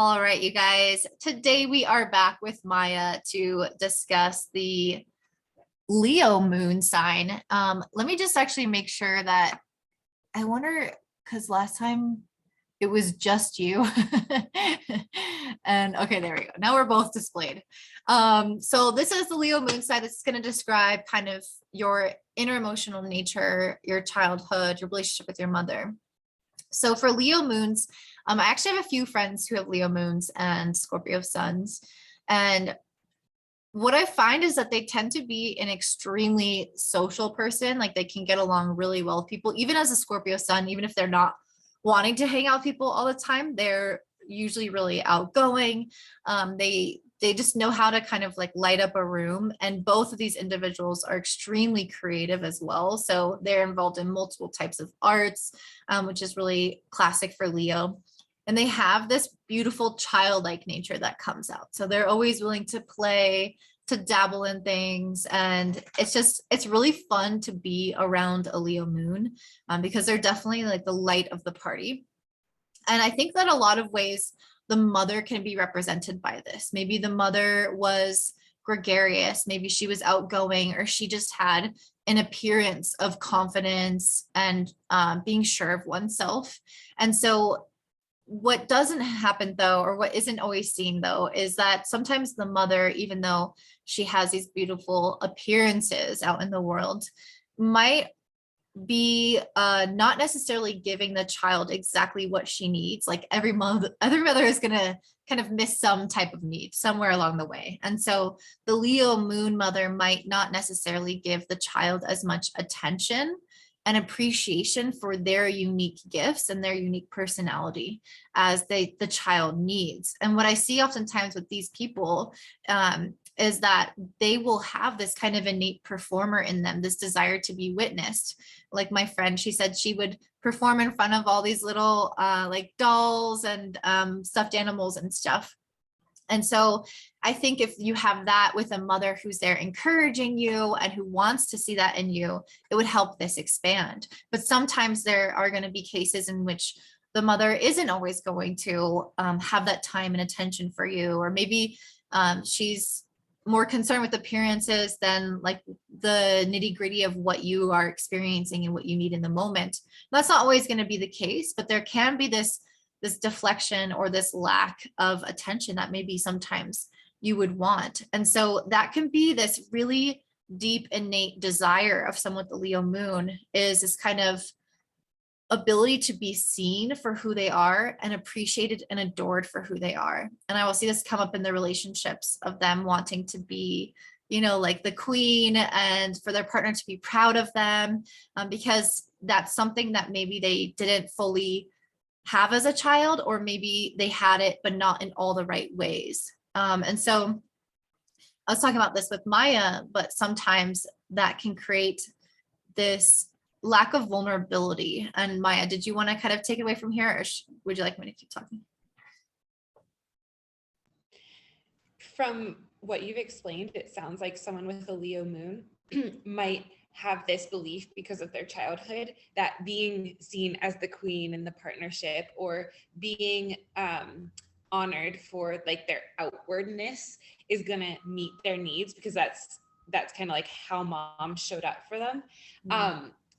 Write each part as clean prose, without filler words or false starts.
All right, you guys. Today we are back with Maya to discuss the Leo moon sign. Let me just actually make sure that I wonder because last time it was just you. And okay, there we go. Now we're both displayed. So this is the Leo moon sign. This is going to describe kind of your inner emotional nature, your childhood, your relationship with your mother. So for Leo moons, I actually have a few friends who have Leo moons and Scorpio suns. And what I find is that they tend to be an extremely social person. Like they can get along really well with people, even as a Scorpio sun, even if they're not wanting to hang out with people all the time, they're usually really outgoing. They just know how to kind of like light up a room. And both of these individuals are extremely creative as well. So they're involved in multiple types of arts, which is really classic for Leo. And they have this beautiful childlike nature that comes out. So they're always willing to play, to dabble in things. And it's really fun to be around a Leo moon because they're definitely like the light of the party. And I think that a lot of ways the mother can be represented by this. Maybe the mother was gregarious, maybe she was outgoing, or she just had an appearance of confidence and being sure of oneself. And so what doesn't happen though, or what isn't always seen though, is that sometimes the mother, even though she has these beautiful appearances out in the world, might be not necessarily giving the child exactly what she needs. Like every mother is going to kind of miss some type of need somewhere along the way. And so the Leo moon mother might not necessarily give the child as much attention and appreciation for their unique gifts and their unique personality as the child needs. And what I see oftentimes with these people is that they will have this kind of innate performer in them, this desire to be witnessed. Like my friend, she said she would perform in front of all these little like dolls and stuffed animals and stuff. And so I think if you have that with a mother who's there encouraging you and who wants to see that in you, it would help this expand. But sometimes there are going to be cases in which the mother isn't always going to have that time and attention for you, or maybe she's more concerned with appearances than like the nitty gritty of what you are experiencing and what you need in the moment. That's not always going to be the case, but there can be this deflection or this lack of attention that maybe sometimes you would want. And so that can be this really deep innate desire of someone with the Leo moon, is this kind of ability to be seen for who they are and appreciated and adored for who they are. And I will see this come up in the relationships of them wanting to be, you know, like the queen, and for their partner to be proud of them, because that's something that maybe they didn't fully have as a child, or maybe they had it, but not in all the right ways. And so I was talking about this with Maya, but sometimes that can create this lack of vulnerability. And Maya, did you want to kind of take it away from here, or would you like me to keep talking? From what you've explained, it sounds like someone with a Leo moon might have this belief because of their childhood that being seen as the queen in the partnership, or being honored for like their outwardness, is going to meet their needs, because that's kind of like how mom showed up for them.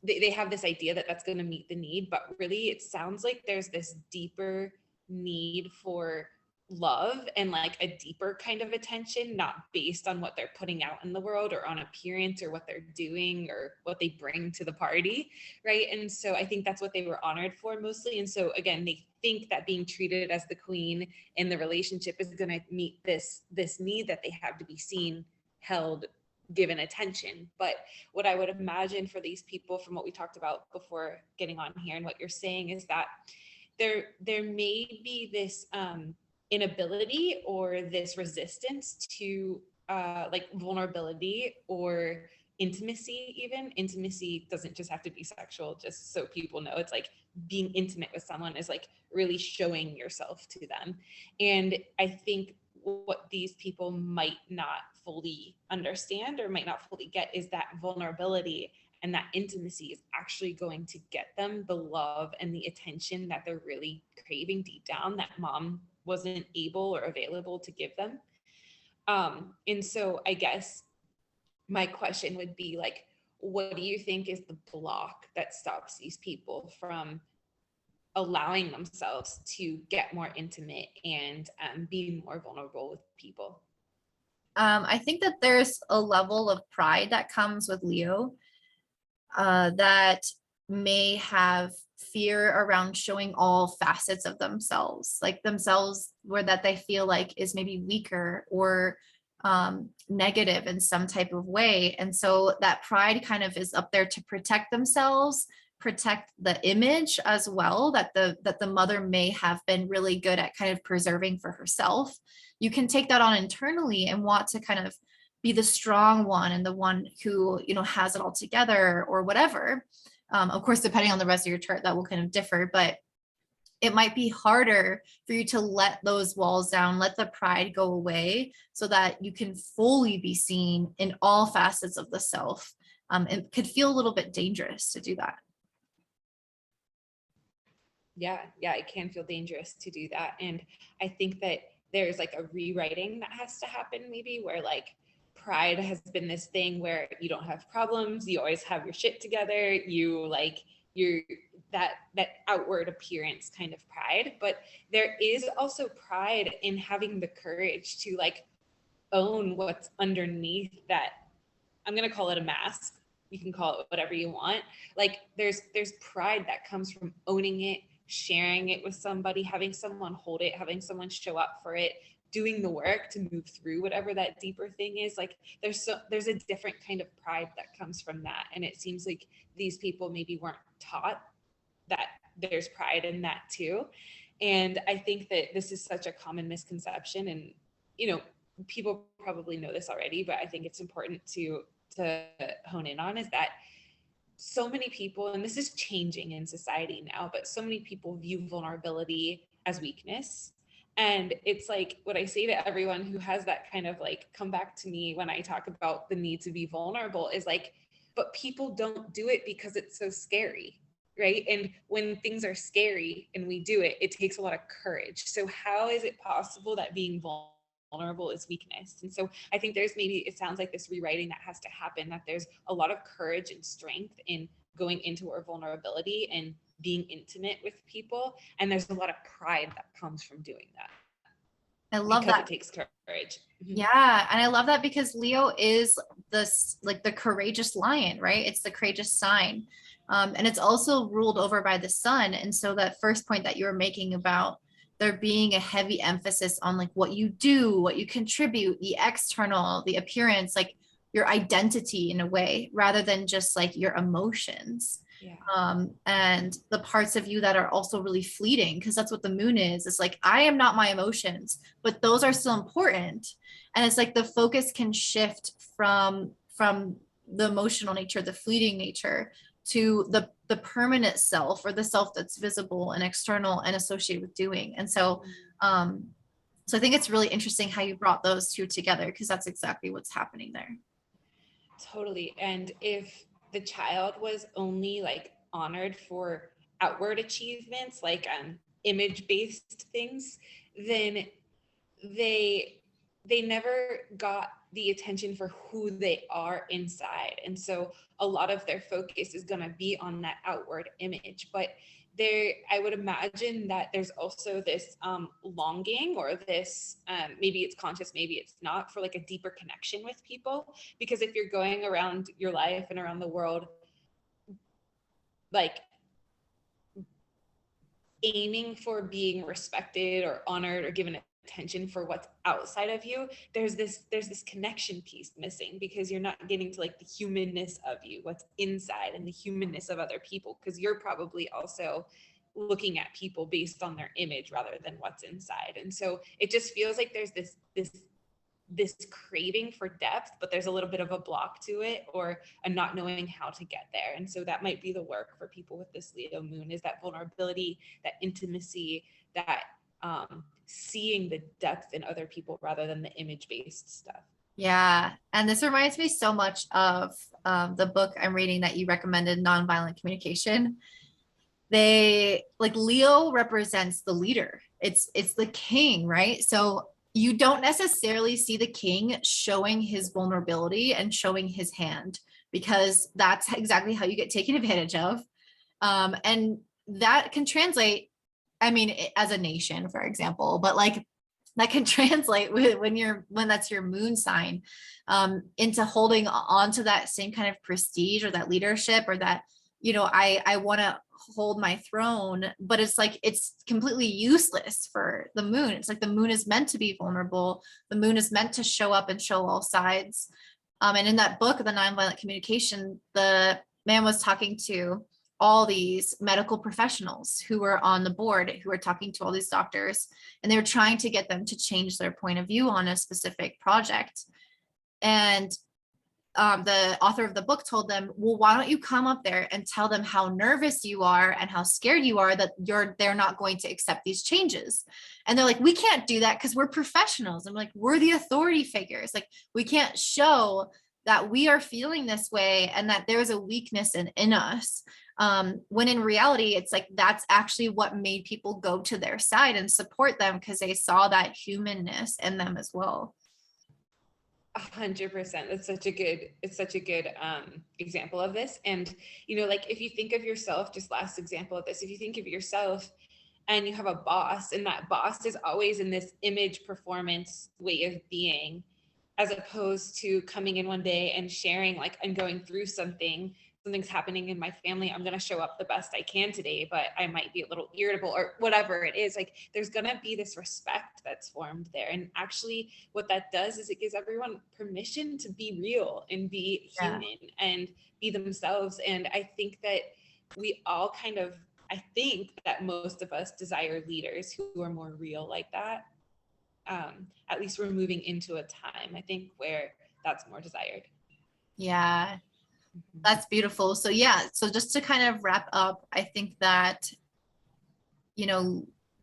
They have this idea that that's going to meet the need, but really it sounds like there's this deeper need for love and like a deeper kind of attention, not based on what they're putting out in the world or on appearance or what they're doing or what they bring to the party, right? And so I think that's what they were honored for mostly. And so again, they think that being treated as the queen in the relationship is going to meet this need that they have to be seen, held, given attention. But what I would imagine for these people, from what we talked about before getting on here and what you're saying, is that there may be this inability or this resistance to like vulnerability or intimacy. Even intimacy doesn't just have to be sexual, just so people know. It's like being intimate with someone is like really showing yourself to them. And I think what these people might not fully understand or might not fully get is that vulnerability and that intimacy is actually going to get them the love and the attention that they're really craving deep down, that mom wasn't able or available to give them. And so I guess my question would be like, what do you think is the block that stops these people from allowing themselves to get more intimate and be more vulnerable with people? I think that there's a level of pride that comes with Leo that may have fear around showing all facets of themselves, like themselves where that they feel like is maybe weaker or negative in some type of way. And so that pride kind of is up there to protect themselves, protect the image as well that the mother may have been really good at kind of preserving for herself. You can take that on internally and want to kind of be the strong one and the one who, you know, has it all together or whatever. Of course, depending on the rest of your chart, that will kind of differ, but it might be harder for you to let those walls down, let the pride go away so that you can fully be seen in all facets of the self. It could feel a little bit dangerous to do that. Yeah, it can feel dangerous to do that. And I think that there's like a rewriting that has to happen, maybe, where like pride has been this thing where you don't have problems, you always have your shit together, you like you're that outward appearance kind of pride. But there is also pride in having the courage to like own what's underneath that. I'm going to call it a mask. You can call it whatever you want. Like there's pride that comes from owning it, sharing it with somebody, having someone hold it, having someone show up for it, doing the work to move through whatever that deeper thing is. Like there's a different kind of pride that comes from that. And it seems like these people maybe weren't taught that there's pride in that too. And I think that this is such a common misconception, and you know, people probably know this already, but I think it's important to hone in on, is that so many people, and this is changing in society now, but so many people view vulnerability as weakness. And it's like what I say to everyone who has that kind of like come back to me when I talk about the need to be vulnerable is like, but people don't do it because it's so scary, right? And when things are scary and we do it, it takes a lot of courage. So how is it possible that being vulnerable is weakness? And so I think there's maybe, it sounds like this rewriting that has to happen, that there's a lot of courage and strength in going into our vulnerability and being intimate with people. And there's a lot of pride that comes from doing that. I love because that. it takes courage. Yeah. And I love that because Leo is this, like the courageous lion, right? It's the courageous sign. And it's also ruled over by the sun. And so that first point that you were making about there being a heavy emphasis on like what you do, what you contribute, the external, the appearance, like your identity in a way, rather than just like your emotions. Yeah. And the parts of you that are also really fleeting, because that's what the moon is. It's like, I am not my emotions, but those are still important. And it's like the focus can shift from the emotional nature, the fleeting nature, to the permanent self, or the self that's visible and external and associated with doing. And so so I think it's really interesting how you brought those two together, because that's exactly what's happening there. Totally. And if the child was only like honored for outward achievements, like image based things, then they never got the attention for who they are inside. And so a lot of their focus is going to be on that outward image. But there, I would imagine that there's also this longing, or this maybe it's conscious, maybe it's not, for like a deeper connection with people. Because if you're going around your life and around the world like aiming for being respected or honored or given attention for what's outside of you, there's this connection piece missing, because you're not getting to like the humanness of you, what's inside, and the humanness of other people, because you're probably also looking at people based on their image rather than what's inside. And so it just feels like there's this craving for depth, but there's a little bit of a block to it, or a not knowing how to get there. And so that might be the work for people with this Leo moon, is that vulnerability, that intimacy, that seeing the depth in other people rather than the image-based stuff. Yeah. And this reminds me so much of the book I'm reading that you recommended, Nonviolent Communication. They like, Leo represents the leader, it's the king, right? So you don't necessarily see the king showing his vulnerability and showing his hand, because that's exactly how you get taken advantage of. And that can translate, I mean, as a nation, for example, but like that can translate when that's your moon sign, into holding on to that same kind of prestige or that leadership, or that, I want to hold my throne, but it's like it's completely useless for the moon. It's like the moon is meant to be vulnerable. The moon is meant to show up and show all sides. And in that book, The Nonviolent Communication, the man was talking to all these medical professionals who were on the board, who were talking to all these doctors, and they were trying to get them to change their point of view on a specific project. And the author of the book told them, well, why don't you come up there and tell them how nervous you are and how scared you are that they're not going to accept these changes. And they're like, we can't do that because we're professionals. I'm like, we're the authority figures. Like, we can't show that we are feeling this way and that there's a weakness in us. When in reality, it's like that's actually what made people go to their side and support them, because they saw that humanness in them as well. 100%. It's such a good example of this. And, like if you think of yourself, just last example of this, if you think of yourself and you have a boss, and that boss is always in this image performance way of being, as opposed to coming in one day and sharing, like, I'm going through something's happening in my family. I'm going to show up the best I can today, but I might be a little irritable or whatever it is. Like, there's going to be this respect that's formed there. And actually what that does is it gives everyone permission to be real and be human and be themselves. And I think that we all I think that most of us desire leaders who are more real like that. At least we're moving into a time, I think, where that's more desired. Yeah, that's beautiful. So yeah, so just to kind of wrap up, I think that,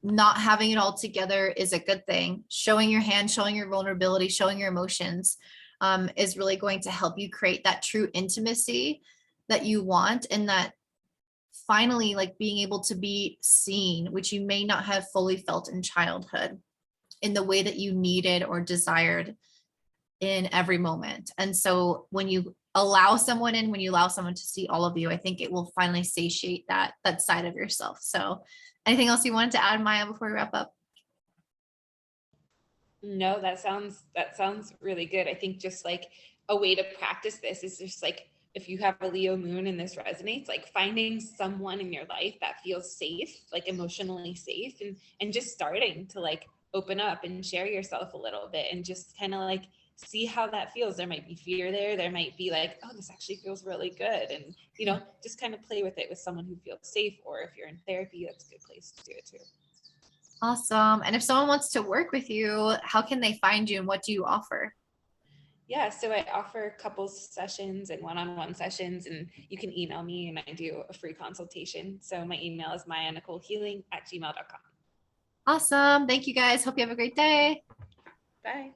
not having it all together is a good thing. Showing your hand, showing your vulnerability, showing your emotions, is really going to help you create that true intimacy that you want, and that finally, like, being able to be seen, which you may not have fully felt in childhood in the way that you needed or desired in every moment. And so when you allow someone in, when you allow someone to see all of you, I think it will finally satiate that side of yourself. So anything else you wanted to add, Maya, before we wrap up? No, that sounds really good. I think just like a way to practice this is just like, if you have a Leo moon and this resonates, like finding someone in your life that feels safe, like emotionally safe, and just starting to like open up and share yourself a little bit and just kind of like see how that feels. There might be fear there might be like, oh, this actually feels really good. And just kind of play with it with someone who feels safe, or if you're in therapy, that's a good place to do it too. Awesome. And if someone wants to work with you, how can they find you and what do you offer? Yeah, so I offer couples sessions and one-on-one sessions, and you can email me and I do a free consultation. So my email is mayanicolehealing@gmail.com. Awesome. Thank you guys. Hope you have a great day. Bye.